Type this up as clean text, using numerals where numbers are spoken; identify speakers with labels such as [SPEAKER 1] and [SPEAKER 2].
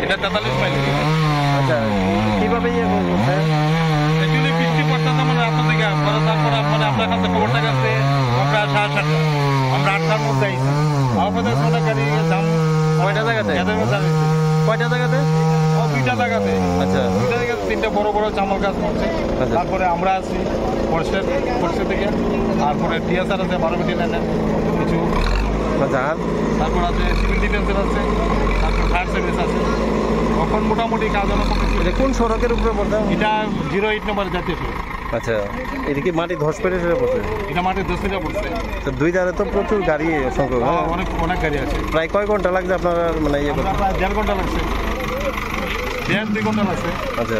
[SPEAKER 1] এটা 43 মাইল।
[SPEAKER 2] আচ্ছা, কিভাবে ইয়ে করছে?
[SPEAKER 1] যদি বৃষ্টি পড়তেছে মানে রাত থেকে তারপর মানে আপনার কাছে খবরটা গেছে আমরা 7:30 আমরা 8টার মধ্যে আইছি। আমাদের ছোটা গাড়ি দাম
[SPEAKER 2] কয়টা জায়গাতে? কয়টা জায়গাতে?
[SPEAKER 1] ও 2টা জায়গাতে।
[SPEAKER 2] আচ্ছা,
[SPEAKER 1] 2টা জায়গাতে 3টা বড় বড় চামাল গাছ পড়ছে।
[SPEAKER 2] আচ্ছা।
[SPEAKER 1] তারপরে আমরা আছি ফরেস্টের থেকে, তারপরে টিএসআর আছে 12 মিনিট নেন কিছু,
[SPEAKER 2] আচ্ছা।
[SPEAKER 1] তারপর আছে সিভিল ডিফেন্সের আছে, তারপর ফায়ার সার্ভিস আছে। এখন মোটামুটি কাজ অনেক কমেছে।
[SPEAKER 2] এটা কোন সড়কের উপরে পড়ছে?
[SPEAKER 1] এটা 08 নম্বর জাতীয় সড়ক।
[SPEAKER 2] আচ্ছা, এটা কি মাটি ধস পেরে পড়ছে?
[SPEAKER 1] এটা মাঠে 10 মিটার পড়ছে।
[SPEAKER 2] তো দুই ধারে তো প্রচুর গাড়ি সংখ্যক।
[SPEAKER 1] অনেক গাড়ি আছে।
[SPEAKER 2] প্রায় কয় ঘন্টা লাগছে আপনার মানে ইয়ে করতে?
[SPEAKER 1] প্রায় 1.5 ঘন্টা লাগছে, 1.5-2 ঘন্টা লাগছে।
[SPEAKER 2] আচ্ছা।